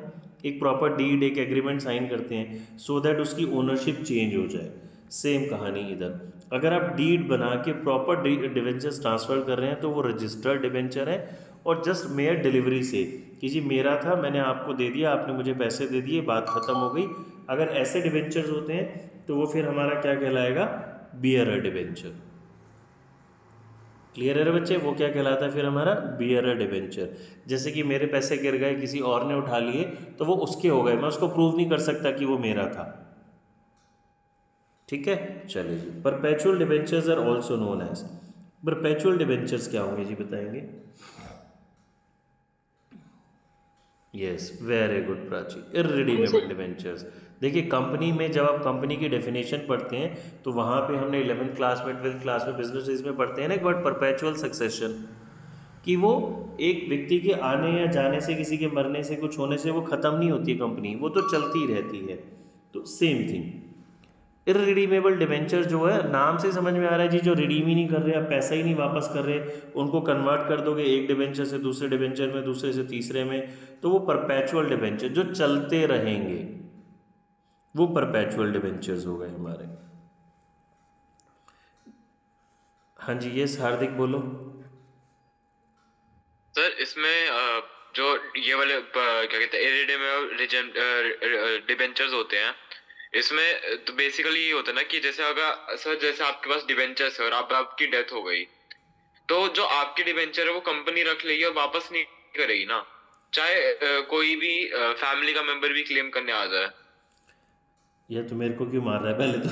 Speaker 1: एक प्रॉपर डीड, एक एग्रीमेंट साइन करते हैं, सो दैट उसकी ओनरशिप चेंज हो जाए। सेम कहानी इधर, अगर आप डीड बना के प्रॉपर डिवेंचर्स ट्रांसफ़र कर रहे हैं तो वो रजिस्टर्ड डिवेंचर है, और जस्ट मेयर डिलीवरी से कि जी मेरा था, मैंने आपको दे दिया, आपने मुझे पैसे दे दिए, बात खत्म हो गई। अगर ऐसे डिवेंचर्स होते हैं तो वो फिर हमारा क्या कहलाएगा, बियरर डिवेंचर। क्लियर है बच्चे, वो क्या कहलाता है फिर हमारा, बियरर डिवेंचर। जैसे कि मेरे पैसे गिर गए, किसी और ने उठा लिए, तो वो उसके हो गए, मैं उसको प्रूव नहीं कर सकता कि वो मेरा था। ठीक है, चलिए जी, perpetual debentures are also known as, perpetual debentures क्या होंगे जी, बताएंगे। Yes, very good Prachi, irredeemable debentures. देखिए कंपनी में जब आप कंपनी की डेफिनेशन पढ़ते हैं तो वहाँ पे हमने 11th क्लास में 12th क्लास में बिजनेस में पढ़ते हैं ना एक वर्ड परपेचुअल सक्सेशन, कि वो एक व्यक्ति के आने या जाने से, किसी के मरने से, कुछ होने से वो ख़त्म नहीं होती है कंपनी, वो तो चलती रहती है। तो सेम थिंग इररिडीमेबल डिबेंचर जो है, नाम से समझ में आ रहा है जी, जो रिडीम ही नहीं कर रहे, आप पैसा ही नहीं वापस कर रहे, उनको कन्वर्ट कर दोगे एक डिबेंचर से दूसरे डिबेंचर में, दूसरे से तीसरे में, तो वो परपेचुअल डिबेंचर जो चलते रहेंगे, वो परपेचुअल डिबेंचर्स हो गए हमारे। हाँ जी, ये हार्दिक बोलो।
Speaker 3: सर इसमें जो ये वाले क्या कहते हैं इरिडेमेबल डिबेंचर्स होते हैं, इसमें तो बेसिकली ये होता है ना कि जैसे अगर सर जैसे आपके पास डिबेंचर्स है और आपकी डेथ हो गई, तो जो आपकी डिबेंचर है वो कंपनी रख लेगी और वापस नहीं करेगी ना, चाहे कोई भी फैमिली का मेंबर भी क्लेम करने आ जाए।
Speaker 1: ये तो मेरे को क्यों मार रहा है पहले तो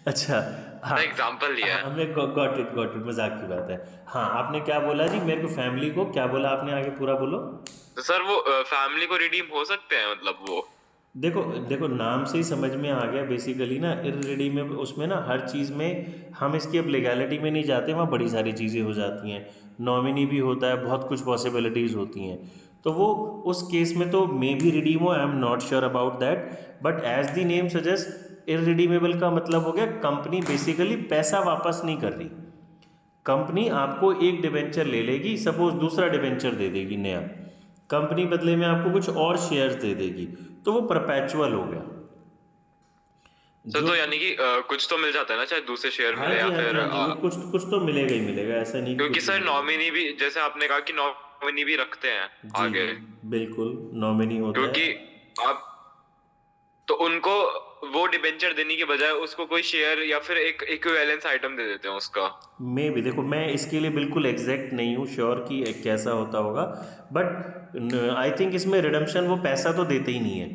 Speaker 1: अच्छा हाँ
Speaker 3: एग्जाम्पल लिया है।
Speaker 1: हमें गॉट इट, मजाक की बात है। हाँ आपने क्या बोला जी, मेरे को फैमिली को क्या बोला आपने, आगे पूरा बोलो।
Speaker 3: तो सर वो फैमिली को रिडीम हो सकते हैं, मतलब वो
Speaker 1: देखो देखो नाम से ही समझ में आ गया बेसिकली ना, इररिडीमेबल उसमें ना हर चीज़ में हम इसकी अब लीगैलिटी में नहीं जाते, वहाँ बड़ी सारी चीज़ें हो जाती हैं, नॉमिनी भी होता है, बहुत कुछ पॉसिबिलिटीज़ होती हैं, तो वो उस केस में तो मे बी रिडीम हो, I am not sure about that, but as the name suggest irredeemable का मतलब हो गया कंपनी बेसिकली पैसा वापस नहीं कर रही। कंपनी आपको एक डिबेंचर ले लेगी, सपोज दूसरा डिबेंचर दे देगी नया, कंपनी बदले में आपको कुछ और शेयर्स दे देगी, तो वो परपेचुअल हो गया।
Speaker 3: सर
Speaker 1: जो
Speaker 3: तो यानी कि कुछ तो मिल जाता है ना, चाहे दूसरे शेयर
Speaker 1: हाँ
Speaker 3: मिले
Speaker 1: जी
Speaker 3: या
Speaker 1: हाँ जी
Speaker 3: फिर
Speaker 1: हाँ जी, वो कुछ कुछ तो मिलेगा ही मिलेगा, ऐसा नहीं कि
Speaker 3: क्योंकि
Speaker 1: कुछ
Speaker 3: सर
Speaker 1: नहीं मिलेगा।
Speaker 3: नॉमिनी भी, जैसे आपने कहा कि नॉमिनी भी रखते हैं
Speaker 1: जी
Speaker 3: आगे,
Speaker 1: जी बिल्कुल, नॉमिनी होता
Speaker 3: क्योंकि
Speaker 1: है।
Speaker 3: आप तो उनको वो डिबेंचर देने के बजाय उसको कोई शेयर या फिर एक इक्विवेलेंस आइटम दे देते हैं उसका।
Speaker 1: मे भी, देखो मैं इसके लिए बिल्कुल एग्जैक्ट नहीं हूँ श्योर कि कैसा होता होगा, बट आई थिंक इसमें रिडम्पशन वो पैसा तो देते ही नहीं है,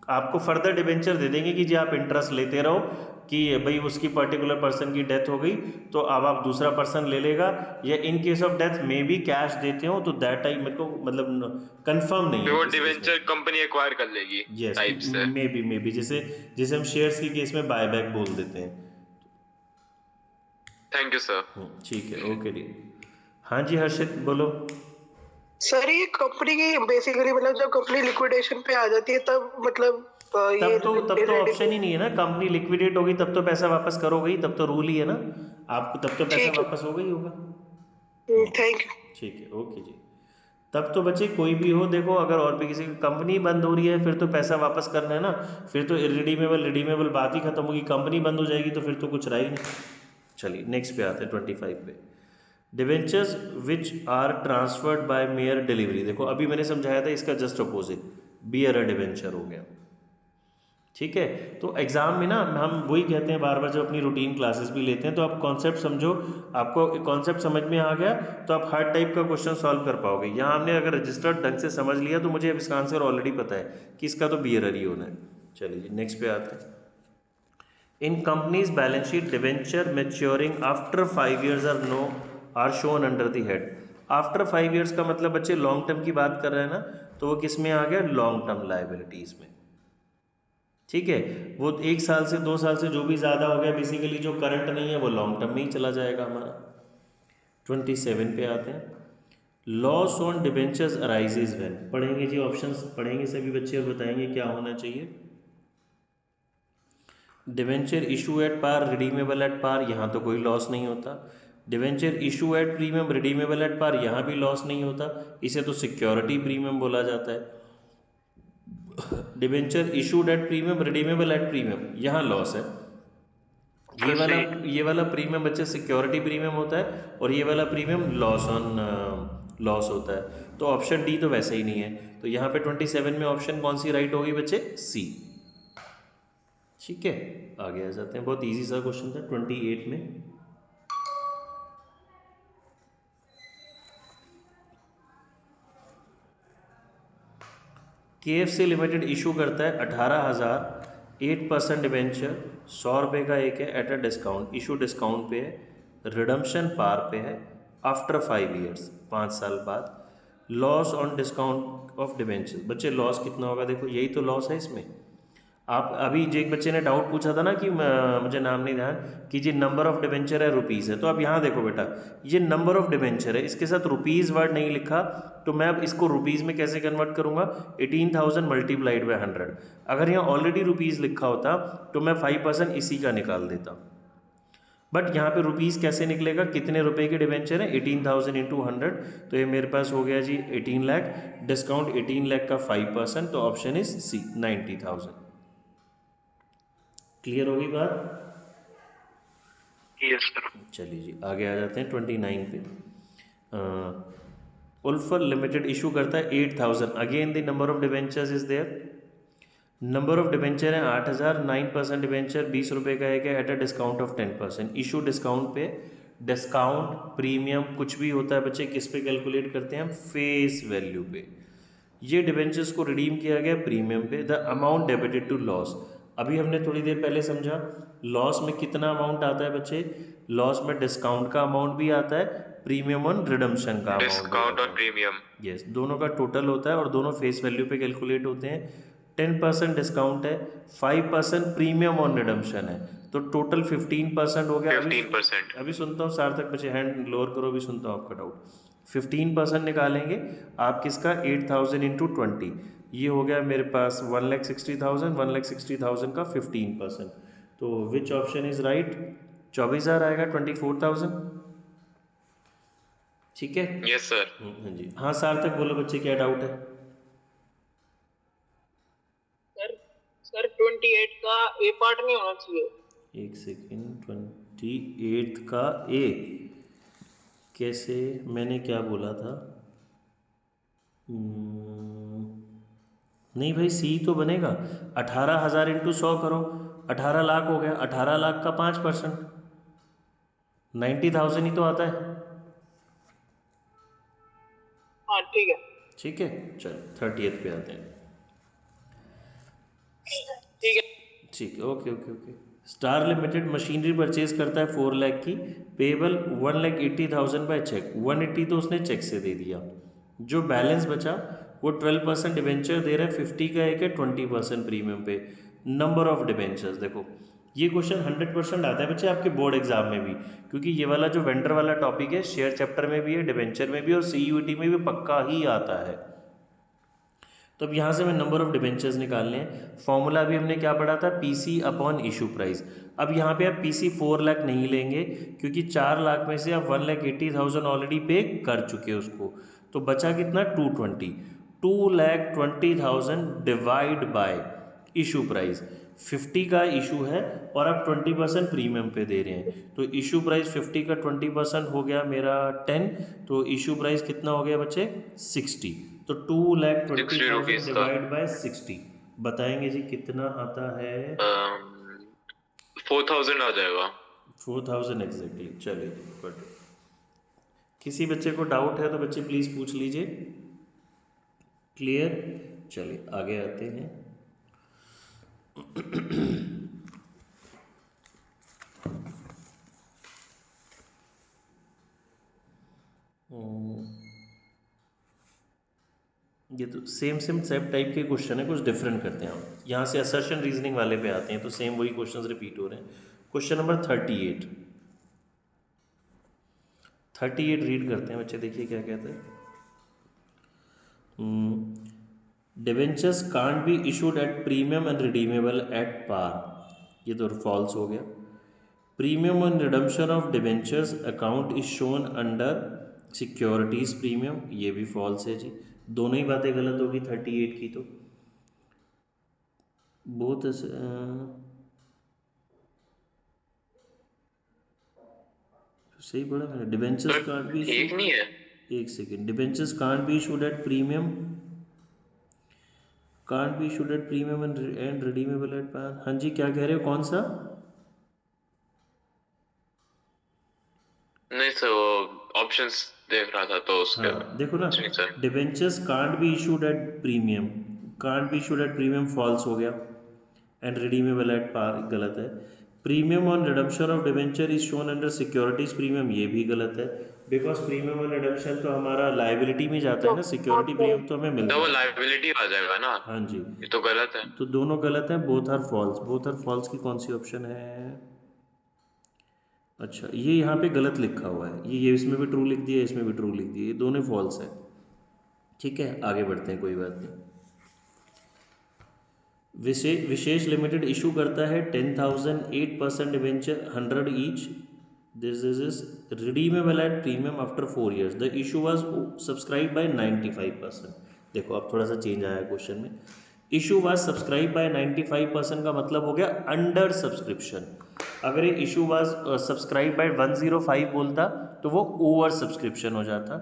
Speaker 1: आपको फर्दर डिबेंचर दे देंगे कि जी आप इंटरेस्ट लेते रहो, कि भाई उसकी पर्टिकुलर पर्सन की डेथ हो गई तो अब आप दूसरा पर्सन ले लेगा, या in case of death may be cash देते हो, तो दैट आई मेरे को मतलब कंफर्म नहीं
Speaker 3: फिर
Speaker 1: है
Speaker 3: वो
Speaker 1: इस केस में।
Speaker 3: डिबेंचर कंपनी एक्वायर कर लेगी
Speaker 1: यस,
Speaker 3: टाइप से।
Speaker 1: मे बी जैसे जैसे हम शेयर्स के केस में बायबैक बोल देते हैं।
Speaker 3: Thank you sir.
Speaker 1: ठीक है, ओके डी। हाँ जी हर्षित बोलो।
Speaker 4: सर ये कंपनी की बेसिकली मतलब जब कंपनी लिक्विडेशन पे आ जाती है तब मतलब ये
Speaker 1: तब तो ऑप्शन ही नहीं है ना, कंपनी लिक्विडेट होगी तब तो पैसा वापस करोगे ही, तब तो रूल ही है ना, आपको तब तो पैसा
Speaker 4: ठीक है,
Speaker 1: वापस होगा ही होगा।
Speaker 4: Thank you.
Speaker 1: ठीक है, ओके जी। तब तो बच्चे कोई भी हो, देखो अगर और भी किसी की कंपनी बंद हो रही है फिर तो पैसा वापस करना है ना, फिर तो इरिडीमेबल रिडीमेबल बात ही खत्म होगी, कंपनी बंद हो जाएगी तो फिर तो कुछ रहा ही नहीं। चलिए नेक्स्ट पे आते हैं 25 पे। Debentures which are transferred by mere delivery, देखो अभी मैंने समझाया था इसका जस्ट अपोजिट बियर डिवेंचर हो गया। ठीक है, तो एग्ज़ाम में ना हम वही कहते हैं बार बार, जब अपनी रूटीन क्लासेस भी लेते हैं तो आप कॉन्सेप्ट समझो, आपको कॉन्सेप्ट समझ में आ गया तो आप हर टाइप का क्वेश्चन सॉल्व कर पाओगे। यहाँ हमने अगर रजिस्टर्ड ढंग से समझ लिया तो मुझे अब इसका आंसर ऑलरेडी पता है कि इसका तो बियरर ही होना है। चलिए नेक्स्ट पे आते हैं। In company's balance sheet debenture maturing after 5 years are shown under the head. After 5 years का मतलब बच्चे लॉन्ग टर्म की बात कर रहे हैं ना, तो वो किस में आ गया, लॉन्ग टर्म लाइबिलिटीज़ में। ठीक है, वो 1 साल से 2 साल से जो भी ज़्यादा हो गया बेसिकली जो करंट नहीं है वो लॉन्ग टर्म में ही चला जाएगा हमारा। 27 पे आते हैं। Loss on debentures arises when, पढ़ेंगे जी, ऑप्शंस पढ़ेंगे सभी बच्चे और बताएंगे क्या होना चाहिए। Debenture issue at par, redeemable at par, यहाँ तो कोई लॉस नहीं होता। Debenture issue at premium, redeemable at par, यहाँ भी लॉस नहीं होता, इसे तो सिक्योरिटी प्रीमियम बोला जाता है। Debenture issued at premium, redeemable at premium, यहाँ लॉस है। ये वाला प्रीमियम बच्चे सिक्योरिटी प्रीमियम होता है और ये वाला प्रीमियम लॉस ऑन लॉस होता है, तो ऑप्शन डी तो वैसे ही नहीं है, तो यहाँ पे 27 में ऑप्शन कौन सी राइट होगी बच्चे, सी। ठीक है, आगे आ जाते हैं, बहुत इजी सा क्वेश्चन था 28 में। KFC लिमिटेड इशू करता है 18,000 8% डिवेंचर, 100 रुपये का एक है at a discount, issue discount पे है, रिडम्पशन पार पे है, आफ्टर 5 years 5 साल बाद, loss on discount of debenture. बच्चे लॉस कितना होगा, देखो यही तो लॉस है इसमें, आप अभी जो एक बच्चे ने डाउट पूछा था ना कि मुझे नाम नहीं ध्यान कि जी नंबर ऑफ डिबेंचर है रुपीज़ है, तो अब यहाँ देखो बेटा, ये नंबर ऑफ डिबेंचर है, इसके साथ रुपीज़ वर्ड नहीं लिखा, तो मैं अब इसको रुपीज़ में कैसे कन्वर्ट करूँगा, 18,000 मल्टीप्लाइड बाय 100। अगर यहाँ ऑलरेडी रुपीज़ लिखा होता तो मैं 5% इसी का निकाल देता, बट यहाँ पे रुपीज़ कैसे निकलेगा, कितने रुपए के डिबेंचर है, 18,000 इंटू 100, तो ये मेरे पास हो गया जी 18 लाख, डिस्काउंट 18 लाख का 5%, तो ऑप्शन इज सी 90,000। क्लियर होगी बात?
Speaker 3: Yes sir.
Speaker 1: चलिए जी आगे आ जाते हैं 29 पे। उल्फर लिमिटेड इशू करता है 8,000, again the number of debentures is there, number of debenture है 8,000, 9% डिबेंचर 20 रुपये का है at a discount of 10%, issue discount पे, डिस्काउंट प्रीमियम कुछ भी होता है बच्चे किस पे कैलकुलेट करते हैं हम, फेस वैल्यू पे। ये डिबेंचर्स को रिडीम किया गया प्रीमियम पे, the amount debited to loss, अभी हमने थोड़ी देर पहले समझा लॉस में कितना अमाउंट आता है बच्चे, लॉस में डिस्काउंट का अमाउंट भी आता है, प्रीमियम ऑन रिडम्पशन का अमाउंट,
Speaker 3: डिस्काउंट और प्रीमियम,
Speaker 1: यस, दोनों का टोटल होता है और दोनों फेस वैल्यू पे कैलकुलेट होते हैं। 10% डिस्काउंट है, 5% प्रीमियम ऑन रिडम्पशन है, तो टोटल 15% हो गया।
Speaker 3: 15%।
Speaker 1: अभी सुनता हूँ सार्थक बच्चे, हैंड लोअर करो, अभी सुनता हूँ आपका डाउट। 15% निकालेंगे आप किसका, 8,000 इंटू 20, ये हो गया मेरे पास 1,60,000, 1,60,000 का 15%, तो विच ऑप्शन इज राइट, 24,000 आएगा, 24,000, ठीक है।
Speaker 3: Yes sir.
Speaker 1: हाँ जी, हाँ सार्थक बोलो बच्चे क्या डाउट है।
Speaker 2: सर 28 का ए पार्ट नहीं होना चाहिए।
Speaker 1: एक सेकेंड, 28 का ए कैसे, मैंने क्या बोला था, नहीं भाई सी तो बनेगा, 18,000 इंटू 100 करो, 18 लाख हो गया, 18 लाख का 5%, 90,000 ही तो आता है।
Speaker 2: हाँ ठीक है,
Speaker 1: ठीक है, चलो 30th पे आते हैं।
Speaker 2: ठीक है,
Speaker 1: ठीक है, okay okay okay. Star limited machinery purchase करता है 4 लाख की, पेबल 1,80,000 बाय चेक, 180 तो उसने चेक से दे दिया, जो बैलेंस बचा वो 12% डिबेंचर दे रहा है, 50 का एक है, 20% प्रीमियम पे। नंबर ऑफ डिबेंचर्स देखो, ये क्वेश्चन 100% आता है बच्चे आपके बोर्ड एग्जाम में भी, क्योंकि ये वाला जो वेंडर वाला टॉपिक है शेयर चैप्टर में भी है, डिबेंचर में भी, और CUET में भी पक्का ही आता है। तो अब यहाँ से मैं नंबर ऑफ डिबेंचर्स निकालने हैं, फॉर्मूला भी हमने क्या पढ़ा था, PC अपॉन इशू प्राइस। अब यहाँ पे आप PC 4 लाख नहीं लेंगे, क्योंकि 4 लाख में से आप 1,80,000 ऑलरेडी पे कर चुके उसको, तो बचा कितना, 220, 2,20,000 डिवाइड बाय इशू प्राइस, 50 का इशू है और आप 20% प्रीमियम पे दे रहे हैं, तो इशू प्राइस 50 का 20% हो गया मेरा 10, तो इशू प्राइस कितना हो गया बच्चे, 60, तो 2,20,000 डिवाइड बाय 60, बताएंगे जी कितना आता है,
Speaker 3: 4,000 आ जाएगा।
Speaker 1: 4,000 एग्जैक्टली। चलिए गुड, किसी बच्चे को डाउट है तो बच्चे प्लीज़ पूछ लीजिए। क्लियर, चलिए आगे आते हैं। ये तो सेम सेम टाइप के क्वेश्चन है, कुछ डिफरेंट करते हैं हम, यहाँ से असर्शन रीजनिंग वाले पे आते हैं, तो सेम वही क्वेश्चंस रिपीट हो रहे हैं। क्वेश्चन नंबर 38 रीड करते हैं बच्चे, देखिए क्या कहते हैं। Debentures can't be issued at premium and redeemable at par, ये तो फॉल्स हो गया। Premium on redemption of debentures account is shown under securities premium, ये भी फॉल्स है जी, दोनों ही बातें गलत होगी 38 की, तो बहुत सही पढ़ा मैंने। डिबेंचर्स कांट बी,
Speaker 3: एक नहीं है,
Speaker 1: एक second, debentures can't be issued at premium, can't be issued at premium and redeemable at par, हाँ जी क्या कह रहे हो, कौन सा,
Speaker 3: नहीं सर वो ऑप्शंस देख रहा था तो उसके,
Speaker 1: हाँ देखो ना, debentures can't be issued at premium, can't be issued at premium false हो गया, एंड रिडीमेबल एट पार गलत है। Premium on redemption of debenture is shown under securities premium, ये भी गलत है, बिकॉज प्रीमियम ऑन रिडम्पशन तो हमारा लाइबिलिटी में जाता है ना, सिक्योरिटी प्रीमियम तो हमें मिलता
Speaker 3: तो वो
Speaker 1: है।
Speaker 3: लाइबिलिटी आ जाएगा ना,
Speaker 1: हाँ जी,
Speaker 3: ये तो गलत है।
Speaker 1: तो दोनों गलत हैं, both are false. Both are false की कौन सी ऑप्शन है? अच्छा, ये यहाँ पे गलत लिखा हुआ है, ये इसमें भी ट्रू लिख दिया, इसमें भी ट्रू लिख दिया, ये दोनों फॉल्स है। ठीक है, आगे बढ़ते हैं, कोई बात नहीं। विशेष लिमिटेड इशू करता है 10,000 8% debenture 100 each, this is redeemable at premium after 4 years, the issue was subscribe by 95%। देखो अब थोड़ा सा चेंज आया क्वेश्चन में, इशू वाज सब्सक्राइब बाय 95% का मतलब हो गया अंडर सब्सक्रिप्शन। अगर ये इशू वाज सब्सक्राइब बाय 105 बोलता तो वो ओवर सब्सक्रिप्शन हो जाता।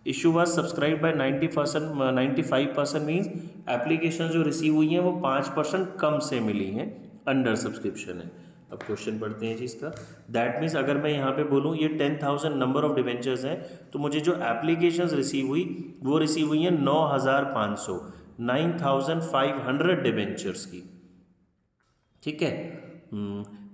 Speaker 1: Issue was subscribe by 95% means application जो रिसीव हुई हैं वो 5% कम से मिली हैं, अंडर सब्सक्रिप्शन है। अब क्वेश्चन पढ़ते हैं जी इसका। दैट मीन्स अगर मैं यहाँ पे बोलूँ ये 10,000 नंबर ऑफ डिवेंचर्स हैं, तो मुझे जो एप्लीकेशंस रिसीव हुई वो रिसीव हुई हैं 9,500 9,500 डिवेंचर्स की। ठीक है,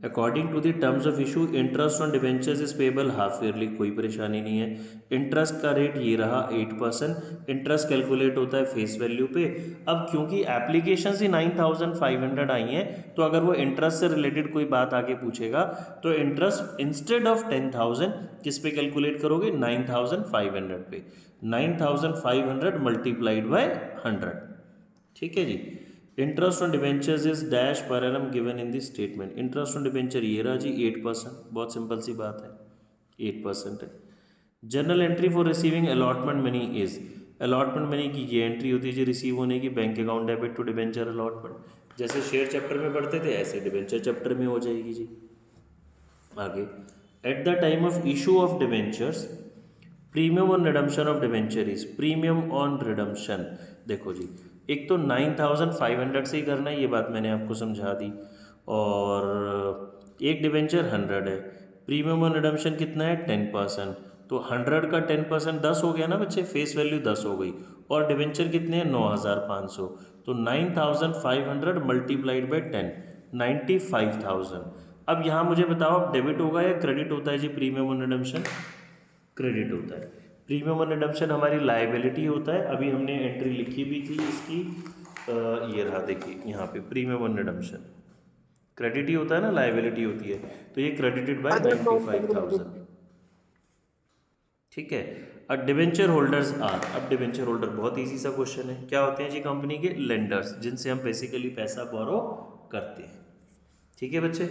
Speaker 1: according to the terms of issue interest on debentures is payable half yearly, कोई परेशानी नहीं है। इंटरेस्ट का रेट ये रहा 8%, इंटरेस्ट कैलकुलेट होता है फेस वैल्यू पे। अब क्योंकि एप्लीकेशन ही 9,500 आई हैं, तो अगर वो इंटरेस्ट से रिलेटेड कोई बात आगे पूछेगा तो इंटरेस्ट इंस्टेड ऑफ 10,000 किस पे कैलकुलेट करोगे? 9,500 पे। 9,500 मल्टीप्लाइड बाय 100। ठीक है जी। Interest on debentures is dash per annum given in this statement. Interest on debenture ये रहा जी 8%, बहुत सिंपल सी बात है, 8% है। Journal entry for receiving allotment money is, allotment money की ये एंट्री होती है जी रिसीव होने की, bank account debit to debenture allotment. जैसे शेयर चैप्टर में पढ़ते थे ऐसे डिवेंचर चैप्टर में हो जाएगी जी। आगे, at the time of issue of debentures premium on redemption of debenture is, premium on redemption देखो जी, एक तो 9,500 से ही करना है, ये बात मैंने आपको समझा दी, और एक डिवेंचर 100 है, प्रीमियम ऑन रिडम्पशन कितना है 10%, तो 100 का 10% 10 हो गया ना बच्चे, फेस वैल्यू 10 हो गई, और डिवेंचर कितने हैं 9,500, तो 9,500 मल्टीप्लाइड बाई 10 95,000। अब यहाँ मुझे बताओ अब डेबिट होगा या क्रेडिट होता है जी प्रीमियम ऑन रिडम्पशन? क्रेडिट होता है। प्रीमियम ऑन रिडम्पशन हमारी लायबिलिटी होता है, अभी हमने एंट्री लिखी भी थी इसकी, ये रहा देखिए यहाँ पे प्रीमियम ऑन रिडम्पशन क्रेडिट ही होता है ना, लायबिलिटी होती है, तो ये क्रेडिटेड बाय 95,000। ठीक है। अब डिवेंचर होल्डर्स आर, अब डिवेंचर होल्डर बहुत इजी सा क्वेश्चन है, क्या होते हैं जी कंपनी के लेंडर्स, जिनसे हम बेसिकली पैसा बोरो करते हैं। ठीक है बच्चे।